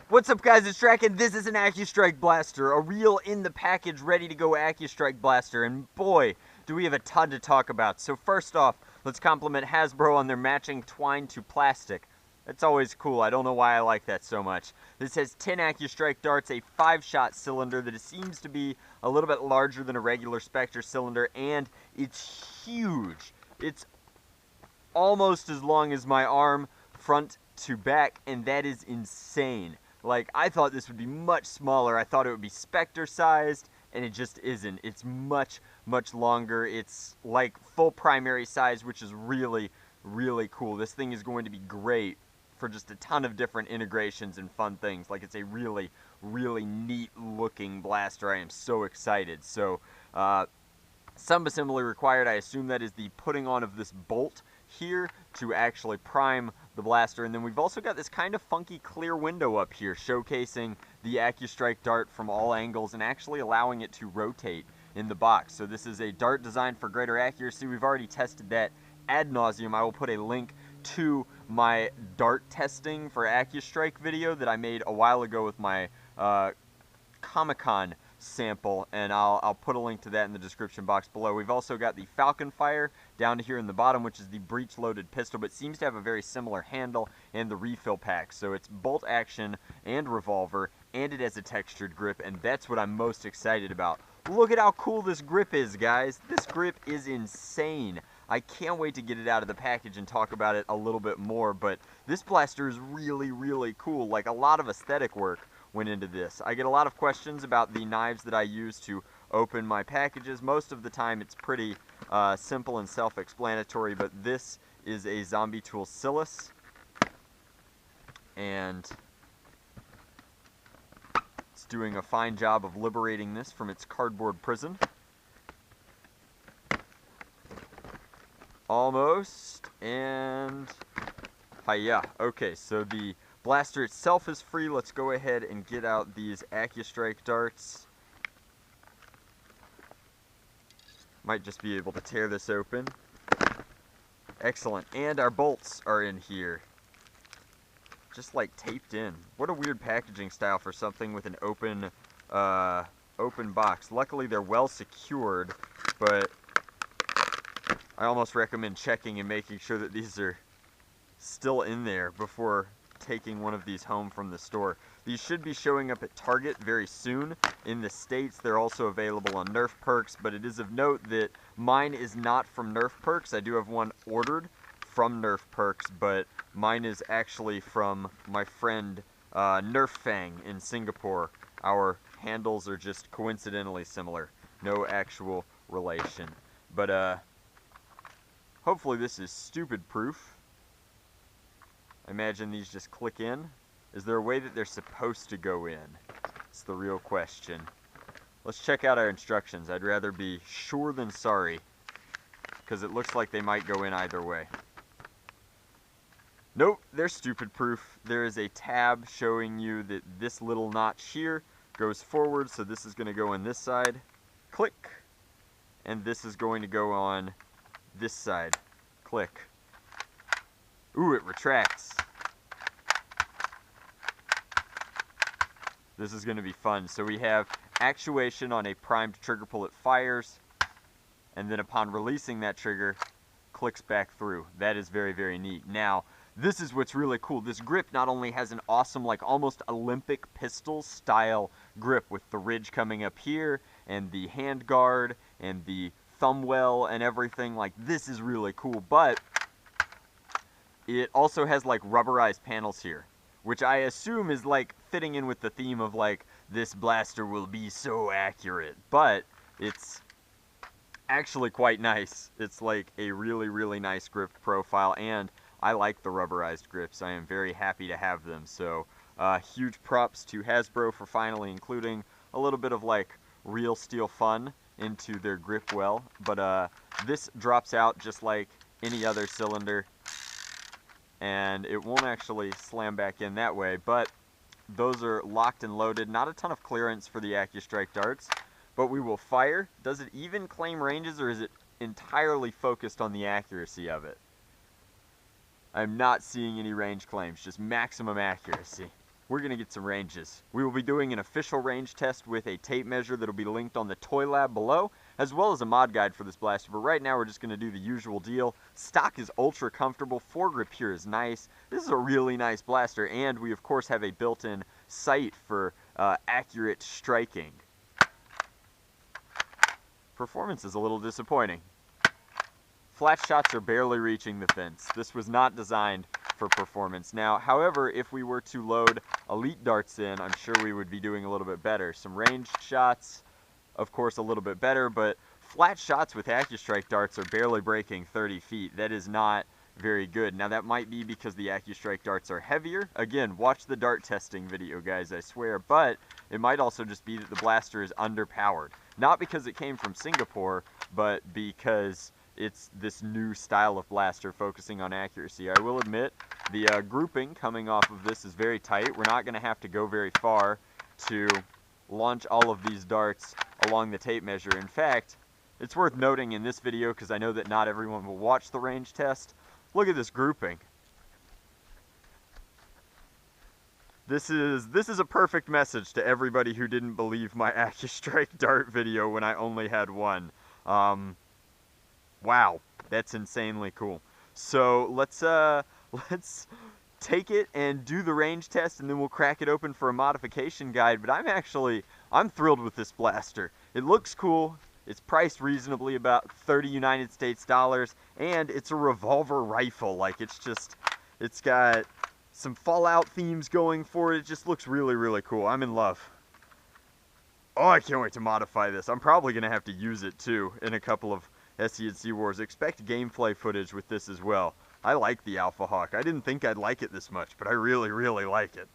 What's up guys, it's Drac and this is an AccuStrike blaster, a real in the package ready to go AccuStrike blaster, and boy do we have a ton to talk about. So first off, let's compliment Hasbro on their matching twine to plastic. That's always cool. I don't know why I like that so much. This has 10 AccuStrike darts, a 5-shot cylinder that seems to be a little bit larger than a regular Spectre cylinder, and it's huge. It's almost as long as my arm, front to back, and that is insane. Like, I thought this would be much smaller. I thought it would be Spectre sized, and it just isn't. It's much, much longer. It's like full primary size, which is really, really cool. This thing is going to be great for just a ton of different integrations and fun things. Like, it's a really, really neat looking blaster. I am so excited. So, some assembly required. I assume that is the putting on of this bolt here to actually prime the blaster, and then we've also got this kind of funky clear window up here showcasing the AccuStrike dart from all angles and actually allowing it to rotate in the box. So this is a dart designed for greater accuracy. We've already tested that ad nauseum. I will put a link to my dart testing for AccuStrike video that I made a while ago with my Comic-Con sample, and I'll put a link to that in the description box below. We've also got the Falcon Fire down here in the bottom, which is the breech loaded pistol, but seems to have a very similar handle and the refill pack. So it's bolt action and revolver, and it has a textured grip, and that's what I'm most excited about. Look at how cool this grip is, guys. This grip is insane. I can't wait to get it out of the package and talk about it a little bit more, but this blaster is really, really cool. Like, a lot of aesthetic work went into this. I get a lot of questions about the knives that I use to open my packages. Most of the time it's pretty simple and self-explanatory, but this is a Zombie Tool Silas, and it's doing a fine job of liberating this from its cardboard prison. Almost, and hiya. Okay, so the blaster itself is free. Let's go ahead and get out these AccuStrike darts. Might just be able to tear this open. Excellent. And our bolts are in here. Just like taped in. What a weird packaging style for something with an open box. Luckily they're well secured, but I almost recommend checking and making sure that these are still in there before taking one of these home from the store. These should be showing up at Target very soon. In the States, they're also available on Nerf Perks, but it is of note that mine is not from Nerf Perks. I do have one ordered from Nerf Perks, but mine is actually from my friend Nerf Fang in Singapore. Our handles are just coincidentally similar. No actual relation. But hopefully this is stupid proof. I imagine these just click in. Is there a way that they're supposed to go in? It's the real question. Let's check out our instructions. I'd rather be sure than sorry, because it looks like they might go in either way. Nope, they're stupid proof. There is a tab showing you that this little notch here goes forward, so this is going to go on this side. Click. And this is going to go on this side. Click. Ooh, it retracts. This is going to be fun. So we have actuation on a primed trigger pull, it fires, and then upon releasing that trigger, clicks back through. That is very, very neat. Now, this is what's really cool. This grip not only has an awesome, like almost Olympic pistol style grip with the ridge coming up here, and the hand guard, and the thumb well, and everything. Like, this is really cool, but it also has like rubberized panels here, which I assume is like fitting in with the theme of like, this blaster will be so accurate, but it's actually quite nice. It's like a really, really nice grip profile, and I like the rubberized grips. I am very happy to have them. So huge props to Hasbro for finally including a little bit of like real steel fun into their grip well. But this drops out just like any other cylinder, and it won't actually slam back in that way, but those are locked and loaded. Not a ton of clearance for the AccuStrike darts, but we will fire. Does it even claim ranges, or is it entirely focused on the accuracy of it? I'm not seeing any range claims, just maximum accuracy. We're going to get some ranges. We will be doing an official range test with a tape measure that will be linked on the toy lab below, as well as a mod guide for this blaster, but right now we're just going to do the usual deal. Stock is ultra comfortable, foregrip here is nice. This is a really nice blaster, and we of course have a built-in sight for accurate striking. Performance is a little disappointing. Flat shots are barely reaching the fence. This was not designed for performance. Now, however, if we were to load elite darts in, I'm sure we would be doing a little bit better. Some ranged shots, of course, a little bit better, but flat shots with AccuStrike darts are barely breaking 30 feet. That is not very good. Now, that might be because the AccuStrike darts are heavier. Again, watch the dart testing video, guys, I swear, but it might also just be that the blaster is underpowered. Not because it came from Singapore, but because it's this new style of blaster focusing on accuracy. I will admit, the grouping coming off of this is very tight. We're not going to have to go very far to launch all of these darts along the tape measure. In fact, it's worth noting in this video, because I know that not everyone will watch the range test, look at this grouping. This is a perfect message to everybody who didn't believe my AccuStrike dart video when I only had one. Wow, that's insanely cool. So let's take it and do the range test, and then we'll crack it open for a modification guide. But I'm thrilled with this blaster. It looks cool. It's priced reasonably, about 30 United States dollars, and it's a revolver rifle. Like, it's got some Fallout themes going for it. It just looks really, really cool. I'm in love. Oh, I can't wait to modify this. I'm probably gonna have to use it too in a couple of SC&C Wars. Expect gameplay footage with this as well. I like the AlphaHawk. I didn't think I'd like it this much, but I really, really like it.